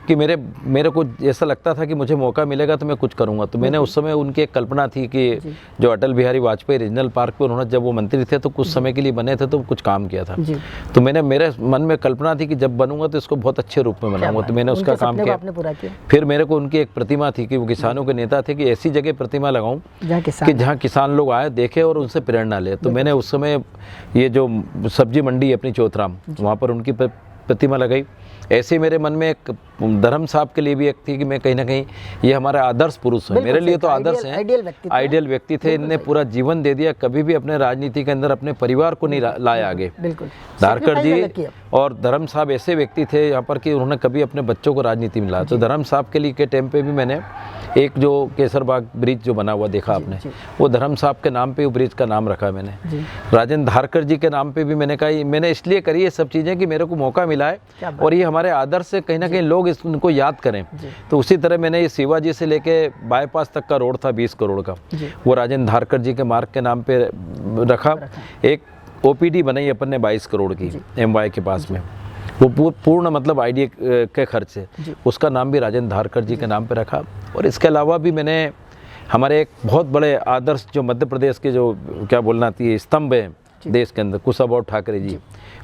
कि मेरे को ऐसा लगता था कि मुझे मौका मिलेगा तो मैं कुछ करूँगा। तो मैंने उस समय उनकी एक कल्पना थी कि जो अटल बिहारी वाजपेयी रीजनल पार्क पे उन्होंने जब वो मंत्री थे तो कुछ समय के लिए बने थे तो कुछ काम किया था। तो मेरे मन में कल्पना थी कि जब बनूंगा तो इसको बहुत अच्छे रूप में बनाऊंगा। तो मैंने उसका काम किया। फिर मेरे को उनकी एक प्रतिमा थी कि वो किसानों के नेता थे कि ऐसी जगह प्रतिमा लगाऊं कि जहाँ किसान लोग आए देखे और उनसे प्रेरणा ले। तो मैंने उस समय ये जो सब्जी मंडी अपनी चौथराम, वहाँ पर उनकी प्रतिमा लगाई। ऐसे ही मेरे मन में एक धर्म साहब के लिए भी एक थी कि मैं कहीं ना कहीं ये हमारा आदर्श पुरुष है, मेरे लिए तो आदर्श हैं, आइडियल व्यक्ति थे। इनने पूरा जीवन दे दिया, कभी भी अपने राजनीति के अंदर अपने परिवार को नहीं लाया आगे। धारकर जी और धर्म साहब ऐसे व्यक्ति थे यहाँ पर कि उन्होंने कभी अपने बच्चों को राजनीति में लाया। तो धर्म साहब के लिए के टाइम पे भी मैंने एक जो केसरबाग ब्रिज जो बना हुआ देखा आपने, वो धर्म साहब के नाम पे वो ब्रिज का नाम रखा मैंने। राजेंद्र धारकर जी के नाम पे भी मैंने कहा, मैंने इसलिए करी ये सब चीज़ें कि मेरे को मौका मिला है और ये हमारे आदर्श से कहीं ना कहीं लोग इनको याद करें। तो उसी तरह मैंने ये शिवाजी से लेके बाईपास तक का रोड था 20 करोड़ का, वो राजेंद्र धारकर जी के मार्ग के नाम पे रखा। एक OPD बनाई अपन ने 22 करोड़ की MY के पास में, वो पूर्ण मतलब आईडीए के खर्च से, उसका नाम भी राजेंद्र धारकर जी के नाम पे रखा। और इसके अलावा भी मैंने हमारे एक बहुत बड़े आदर्श जो मध्य प्रदेश के जो क्या बोलना आती है स्तंभ है देश के अंदर, कुशाभाऊ ठाकरे जी,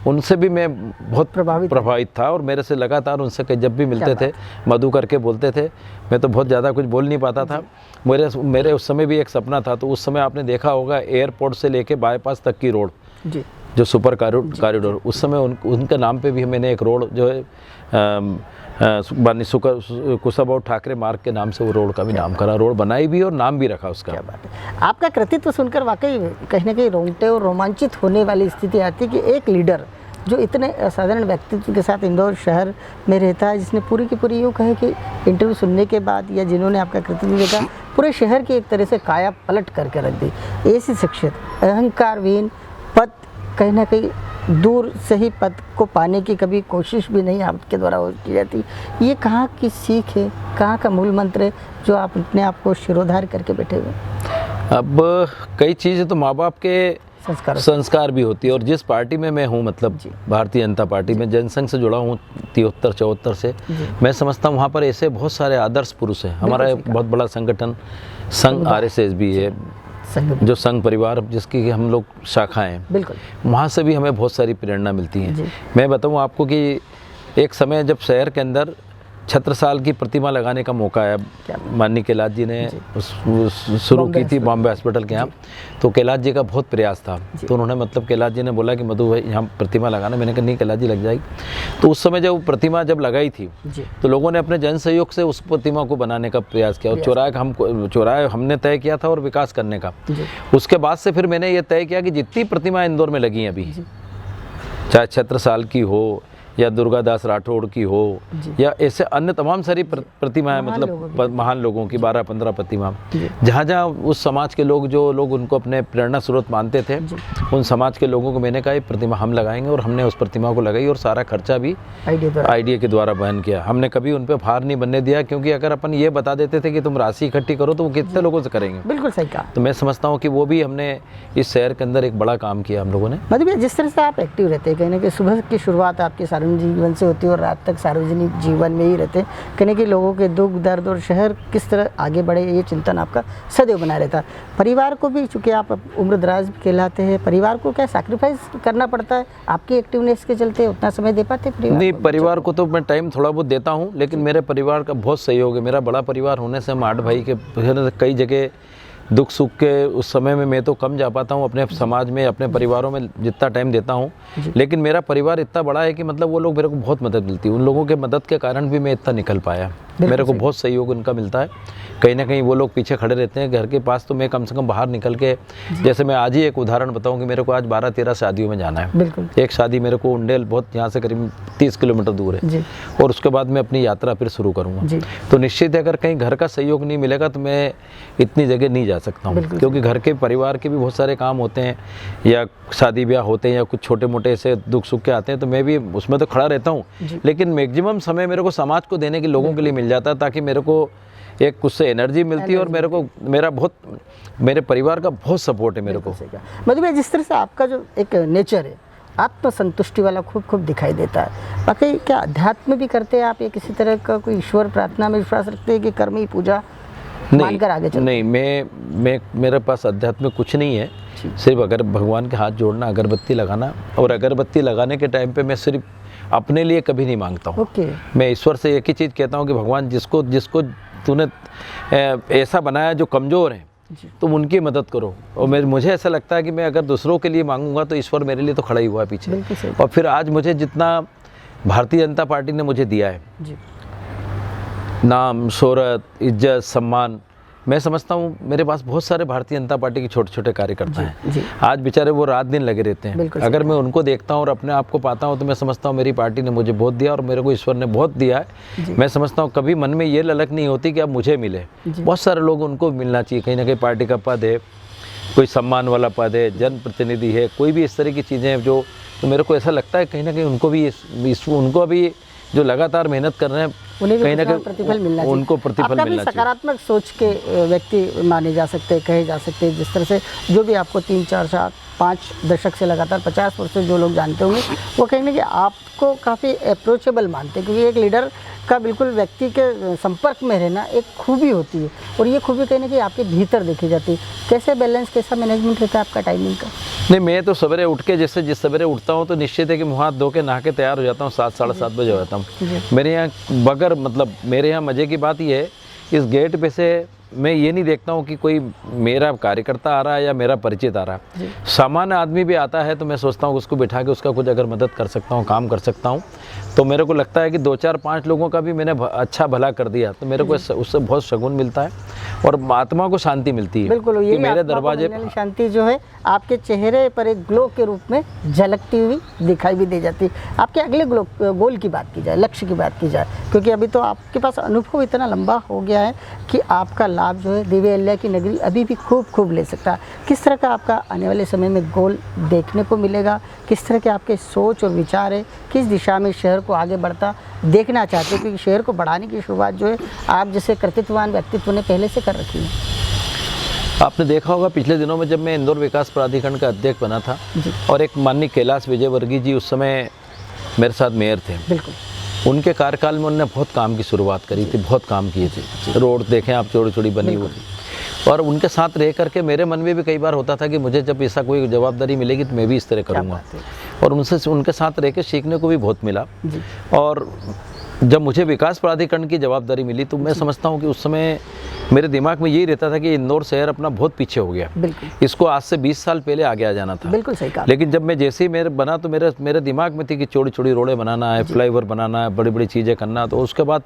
उनसे भी मैं बहुत प्रभावित था। और मेरे से लगातार उनसे जब भी मिलते थे मधु करके बोलते थे। मैं तो बहुत ज़्यादा कुछ बोल नहीं पाता था। मेरे उस समय भी एक सपना था। तो उस समय आपने देखा होगा एयरपोर्ट से लेके बाईपास तक की रोड जो सुपर कॉरिडोर, उस समय उनके नाम पे भी मैंने एक रोड जो है कुशाभाऊ ठाकरे मार्ग के नाम से वो रोड का भी नाम करा, रोड बनाई भी और नाम भी रखा उसका। क्या बात है। आपका कृतित्व सुनकर वाकई कहीं ना कहीं रोंगटे और रोमांचित होने वाली स्थिति आती है कि एक लीडर जो इतने असाधारण व्यक्तित्व के साथ इंदौर शहर में रहता है, जिसने पूरी की पूरी यूँ कहे कि इंटरव्यू सुनने के बाद या जिन्होंने आपका कृतित्व देखा पूरे शहर की एक तरह से काया पलट करके रख दी। ऐसी शख्सियत अहंकारहीन, पद कहीं ना कहीं दूर से ही पद को पाने की कभी कोशिश भी नहीं आपके द्वारा की जाती। ये कहाँ की सीख है, कहाँ का मूल मंत्र है जो आप अपने आप को शिरोधार करके बैठे हुए? अब कई चीज़ें तो माँ बाप के संस्कार भी होती है। और जिस पार्टी में मैं हूँ, मतलब भारतीय जनता पार्टी में जनसंघ से जुड़ा हूँ 73-74 से, मैं समझता हूँ वहाँ पर ऐसे बहुत सारे आदर्श पुरुष हैं। हमारा एक बहुत बड़ा संगठन संघ RSS भी है, जो संघ परिवार जिसकी हम लोग शाखाएं हैं, बिल्कुल वहाँ से भी हमें बहुत सारी प्रेरणा मिलती है। मैं बताऊँ आपको कि एक समय जब शहर के अंदर छत्रसाल की प्रतिमा लगाने का मौका आया, माननीय कैलाश जी ने शुरू की थी बॉम्बे हॉस्पिटल के यहाँ। तो कैलाश जी का बहुत प्रयास था। तो उन्होंने मतलब कैलाश जी ने बोला कि मधु भाई यहाँ प्रतिमा लगाना। मैंने कहा नहीं कैलाश जी लग जाएगी। तो उस समय जब प्रतिमा जब लगाई थी तो लोगों ने अपने जन सहयोग से उस प्रतिमा को बनाने का प्रयास किया। और चौराहे हमने तय किया था और विकास करने का। उसके बाद से फिर मैंने ये तय किया कि जितनी प्रतिमा इंदौर में लगी हैं अभी, चाहे छत्रसाल की हो या दुर्गादास राठौड़ की हो या ऐसे अन्य तमाम सारी प्रतिमाएं, मतलब महान लोगों की 12-15 प्रतिमा, जहाँ जहाँ उस समाज के लोग जो लोग उनको अपने प्रेरणा स्रोत मानते थे, उन समाज के लोगों को मैंने कहा ये प्रतिमा हम लगाएंगे। और हमने उस प्रतिमा को लगाई और सारा खर्चा भी आईडीए के द्वारा वहन किया। हमने कभी उन पर भार नहीं बनने दिया, क्योंकि अगर अपन ये बता देते थे कि तुम राशि इकट्ठी करो तो वो कितने लोगों से करेंगे। बिल्कुल सही कहा। तो मैं समझता हूँ कि वो भी हमने इस शहर के अंदर एक बड़ा काम किया हम लोगों ने। मतलब जिस तरह से आप एक्टिव रहते हैं, कहीं ना कहीं सुबह की शुरुआत आपके सार्वजनिक जीवन से होती है और रात तक सार्वजनिक जीवन में ही रहते हैं, कहीं ना कहीं लोगों के दुख दर्द और शहर किस तरह आगे बढ़े ये चिंतन आपका सदैव बना रहता है। परिवार को भी, चूँकि आप उम्रदराज कहलाते हैं, परिवार को क्या सैक्रिफाइस करना पड़ता है आपकी एक्टिवनेस के चलते? उतना समय दे पाते परिवार? नहीं, परिवार को तो मैं टाइम थोड़ा बहुत देता हूँ, लेकिन मेरे परिवार का बहुत सहयोग है। मेरा बड़ा परिवार होने से हम 8 भाई के कई जगह दुख सुख के उस समय में मैं तो कम जा पाता हूँ। अपने समाज में, अपने परिवारों में जितना टाइम देता हूँ, लेकिन मेरा परिवार इतना बड़ा है कि मतलब वो लोग मेरे को बहुत मदद मिलती है। उन लोगों के मदद के कारण भी मैं इतना निकल पाया। मेरे को बहुत सहयोग उनका मिलता है। कहीं ना कहीं वो लोग पीछे खड़े रहते हैं घर के पास, तो मैं कम से कम बाहर निकल के, जैसे मैं आज ही एक उदाहरण बताऊं कि मेरे को आज 12-13 शादियों में जाना है। एक शादी मेरे को उंडेल, बहुत यहाँ से करीब 30 किलोमीटर दूर है, और उसके बाद मैं अपनी यात्रा फिर शुरू करूँगा। तो निश्चित है अगर कहीं घर का सहयोग नहीं मिलेगा तो मैं इतनी जगह नहीं जा सकता हूँ, क्योंकि घर के परिवार के भी बहुत सारे काम होते हैं, या शादी ब्याह होते हैं, या कुछ छोटे मोटे ऐसे दुख सुख के आते हैं, तो मैं भी उसमें तो खड़ा रहता हूँ। लेकिन मैक्सिमम समय मेरे को समाज को देने के, लोगों के लिए मिल जाता है, ताकि मेरे को एक उससे एनर्जी मिलती है। और मेरे को मेरे परिवार का बहुत सपोर्ट है मेरे को। मतलब जिस तरह से आपका जो एक नेचर है आत्मसंतुष्टि वाला खूब खूब दिखाई देता है। बाकी क्या अध्यात्म भी करते हैं आप, या किसी तरह का कोई ईश्वर प्रार्थना में विश्वास रखते हैं कि कर्म ही पूजा मानकर आगे चलते? नहीं, मैं मेरे पास आध्यात्मिक कुछ नहीं है, सिर्फ अगर भगवान के हाथ जोड़ना, अगरबत्ती लगाना, और अगरबत्ती लगाने के टाइम पे मैं सिर्फ अपने लिए कभी नहीं मांगता हूँ। ओके। मैं ईश्वर से एक ही चीज़ कहता हूँ कि भगवान जिसको तूने ऐसा बनाया जो कमज़ोर है, तुम उनकी मदद करो। और मुझे ऐसा लगता है कि मैं अगर दूसरों के लिए मांगूंगा तो ईश्वर मेरे लिए तो खड़ा ही हुआ है पीछे। बिल्कुल सही। और फिर आज मुझे जितना भारतीय जनता पार्टी ने मुझे दिया है, जी। नाम, शोहरत, इज्जत, सम्मान, मैं समझता हूँ मेरे पास बहुत सारे भारतीय जनता पार्टी के छोटे छोटे कार्यकर्ता हैं। जी। आज बेचारे वो रात दिन लगे रहते हैं। बिल्कुल अगर मैं उनको देखता हूँ और अपने आप को पाता हूँ तो मैं समझता हूँ मेरी पार्टी ने मुझे बहुत दिया और मेरे को ईश्वर ने बहुत दिया है। मैं समझता हूँ कभी मन में ये ललक नहीं होती कि अब मुझे मिले। बहुत सारे लोग उनको मिलना चाहिए, कहीं ना कहीं पार्टी का पद है, कोई सम्मान वाला पद है, जनप्रतिनिधि है, कोई भी इस तरह की चीज़ें हैं जो, तो मेरे को ऐसा लगता है कहीं ना कहीं उनको भी जो लगातार मेहनत कर रहे हैं, उन्हें भी कहीं ना कहीं प्रतिफल मिलना चाहिए। उनको प्रतिफल आपका भी मिलना चाहिए। सकारात्मक सोच के व्यक्ति माने जा सकते हैं, कहे जा सकते हैं। जिस तरह से जो भी आपको 3, 4, 7, 5 दशक से लगातार 50 वर्ष से जो लोग जानते होंगे, वो कहीं ना कहीं आपको काफ़ी अप्रोचेबल मानते हैं, क्योंकि एक लीडर का बिल्कुल व्यक्ति के संपर्क में रहना एक खूबी होती है, और ये खूबी कहीं ना कहीं आपके भीतर देखी जाती है। कैसे बैलेंस, कैसा मैनेजमेंट रहता है आपका टाइमिंग का? नहीं, मैं तो सवेरे उठ के जिस सवेरे उठता हूँ तो निश्चित है कि मुँह हाथ धो के नहा के तैयार हो जाता हूँ, 7, साढ़े 7 बजे हो जाता हूँ। मेरे यहाँ बगैर मतलब मेरे यहाँ मज़े की बात ये है, इस गेट पे से मैं ये नहीं देखता हूँ कि कोई मेरा कार्यकर्ता आ रहा है या मेरा परिचित आ रहा है। सामान्य आदमी भी आता है तो मैं सोचता हूँ उसको बिठा के उसका कुछ अगर मदद कर सकता हूँ, काम कर सकता हूँ, तो मेरे को लगता है कि 2, 4, 5 लोगों का भी मैंने अच्छा भला कर दिया तो मेरे को उससे बहुत शगुन मिलता है और आत्मा को शांति मिलती है। बिल्कुल, ये मेरे दरवाजे शांति जो है आपके चेहरे पर एक ग्लो के रूप में झलकती हुई दिखाई भी दे जाती है। आपके अगले गोल की बात की जाए, लक्ष्य की बात की जाए, क्योंकि अभी तो आपके पास अनुभव इतना लंबा हो गया है कि आपका लाभ जो है दिव्य अल्लाह की नगरी अभी भी खूब ले सकता है। किस तरह का आपका आने वाले समय में गोल देखने को मिलेगा? किस तरह के आपके सोच और विचार है? किस दिशा में शहर को आगे बढ़ता देखना चाहते हैं? क्योंकि शहर को बढ़ाने की शुरुआत जो है आप जैसे कर्तृत्ववान व्यक्तित्व ने पहले से कर रखी है। आपने देखा होगा पिछले दिनों में जब मैं इंदौर विकास प्राधिकरण का अध्यक्ष बना था और एक माननीय कैलाश विजयवर्गीय जी उस समय मेरे साथ मेयर थे। बिल्कुल। उनके कार्यकाल में उन्होंने बहुत काम की शुरुआत करी थी, बहुत काम किए थे। रोड देखें आप, चौड़ी चौड़ी बनी हुई थी। और उनके साथ रह करके मेरे मन में भी कई बार होता था कि मुझे जब ऐसा कोई जवाबदारी मिलेगी तो मैं भी इस तरह करूँगा। और उनके साथ रह के सीखने को भी बहुत मिला। और जब मुझे विकास प्राधिकरण की जवाबदारी मिली तो मैं समझता हूँ कि उस समय मेरे दिमाग में यही रहता था कि इंदौर शहर अपना बहुत पीछे हो गया, इसको आज से 20 साल पहले आगे आ जाना था। बिल्कुल सही कहा। लेकिन जब मैं जैसे ही मेरे बना तो मेरे दिमाग में थी कि चौड़ी चौड़ी रोडें बनाना है, फ्लाईओवर बनाना है, बड़ी बड़ी चीज़ें करना। तो उसके बाद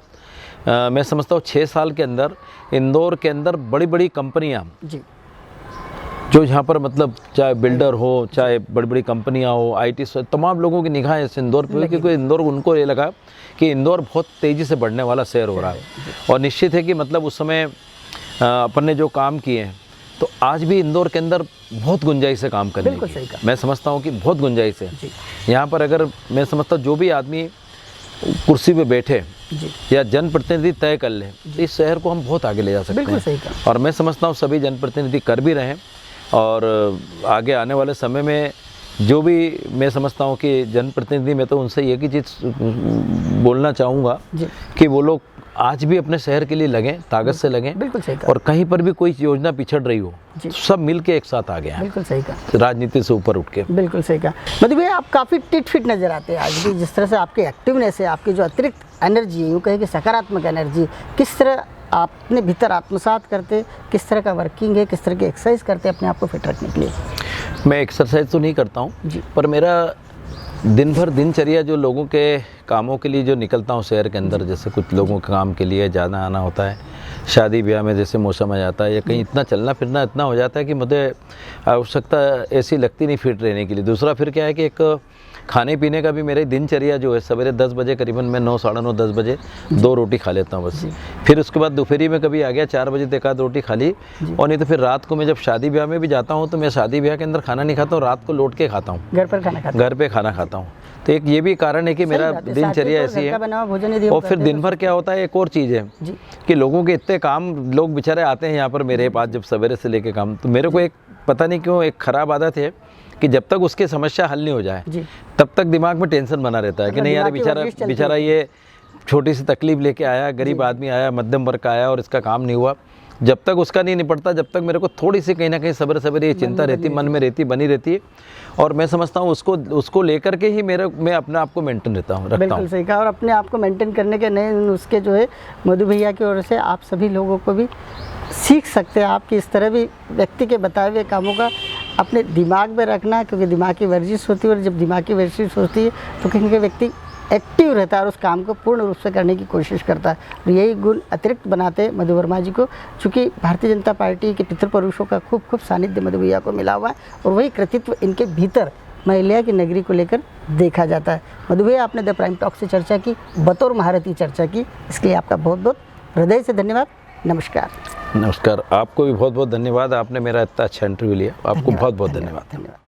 मैं समझता हूँ 6 साल के अंदर इंदौर के अंदर बड़ी बड़ी कंपनियाँ जो यहाँ पर मतलब चाहे बिल्डर हो, चाहे बड़ी बड़ी कंपनियाँ हो, IT तमाम लोगों की निगाहें इस इंदौर पर, क्योंकि इंदौर उनको ये लगा कि इंदौर बहुत तेज़ी से बढ़ने वाला शहर हो रहा है। और निश्चित है कि मतलब उस समय अपन ने जो काम किए हैं तो आज भी इंदौर के अंदर बहुत गुंजाइश है काम करने की। मैं समझता हूँ कि बहुत गुंजाइश है यहाँ पर। अगर मैं समझता हूँ जो भी आदमी कुर्सी पे बैठे या जनप्रतिनिधि तय कर ले तो इस शहर को हम बहुत आगे ले जा सकते हैं। और मैं समझता हूँ सभी जनप्रतिनिधि कर भी रहे हैं। और आगे आने वाले समय में जो भी मैं समझता हूँ कि जनप्रतिनिधि, मैं तो उनसे एक ही चीज़ बोलना चाहूँगा कि वो लोग आज भी अपने शहर के लिए लगें, ताकत से लगें। बिल्कुल सही कहा। और कहीं पर भी कोई योजना पिछड़ रही हो तो सब मिल के एक साथ आ गए हैं। बिल्कुल सही कहा। राजनीति से ऊपर उठ के। बिल्कुल सही कहा। मधु भैया, आप काफ़ी टिट फिट नज़र आते हैं आज भी। जिस तरह से आपकी एक्टिवनेस है, आपकी जो अतिरिक्त एनर्जी है, यूँ कहें कि सकारात्मक एनर्जी, किस तरह आपने भीतर आत्मसात करते, किस तरह का वर्किंग है, किस तरह की एक्सरसाइज करते हैं अपने आप को फिट रखने के लिए? मैं एक्सरसाइज तो नहीं करता हूँ, पर मेरा दिन भर दिनचर्या जो लोगों के कामों के लिए जो निकलता हूँ शहर के अंदर, जैसे कुछ लोगों के काम के लिए जाना आना होता है, शादी ब्याह में जैसे मौसम आ जाता है या कहीं इतना चलना फिरना इतना हो जाता है कि मुझे आवश्यकता ऐसी लगती नहीं फिट रहने के लिए। दूसरा फिर क्या है कि एक खाने पीने का भी मेरी दिनचर्या जो है, सवेरे 10 बजे करीबन मैं 9, साढ़े 9, 10 बजे 2 रोटी खा लेता हूँ बस। फिर उसके बाद दोपहरी में कभी आ गया 4 बजे तक आध रोटी खा ली। और नहीं तो फिर रात को मैं जब शादी ब्याह में भी जाता हूँ तो मैं शादी ब्याह के अंदर खाना नहीं खाता हूँ, रात को लौट के खाता हूँ, घर पे खाना खाता हूँ। तो एक ये भी कारण है कि मेरा दिनचर्या ऐसी है। और फिर दिन भर क्या होता है, एक और चीज़ है कि लोगों के इतने काम, लोग बेचारे आते हैं यहाँ पर मेरे पास जब सवेरे से लेके काम, तो मेरे को एक पता नहीं क्यों एक ख़राब आदत है कि जब तक उसकी समस्या हल नहीं हो जाए जी। तब तक दिमाग में टेंशन बना रहता है कि नहीं यार दिमाग की बेचारा वर्जिश चलती बेचारा ये छोटी सी तकलीफ लेके आया, गरीब आदमी आया, मध्यम वर्ग का आया और इसका काम नहीं हुआ। जब तक उसका नहीं निपटता, जब तक मेरे को थोड़ी सी कहीं ना कहीं सब्र ये चिंता रहती, मन में रहती, बनी रहती है। और मैं समझता हूँ उसको लेकर के ही मैं अपने आप को मेंटेन रखता हूँ। बिल्कुल सही कहा। और अपने आप को मेंटेन करने के नए नुस्खे जो है मधु भैया की ओर से आप सभी लोगों को भी सीख सकते हैं। आपकी इस तरह भी व्यक्ति के बताए हुए कामों का अपने दिमाग में रखना, क्योंकि दिमाग की वर्जिश होती है और जब दिमाग की वर्जिश होती है तो कहीं ना कहीं व्यक्ति एक्टिव रहता है और उस काम को पूर्ण रूप से करने की कोशिश करता है। और यही गुण अतिरिक्त बनाते हैं मधु वर्मा जी को, चूँकि भारतीय जनता पार्टी के पितृपुरुषों का खूब सानिध्य मधु भैया को मिला हुआ है और वही कृतित्व इनके भीतर महिला की नगरी को लेकर देखा जाता है। मधु भैया, आपने द प्राइम टॉक से चर्चा की, बतौर महारथी चर्चा की, इसके लिए आपका बहुत बहुत हृदय से धन्यवाद। नमस्कार। नमस्कार। आपको भी बहुत बहुत धन्यवाद। आपने मेरा इतना अच्छा इंटरव्यू लिया, आपको बहुत बहुत धन्यवाद।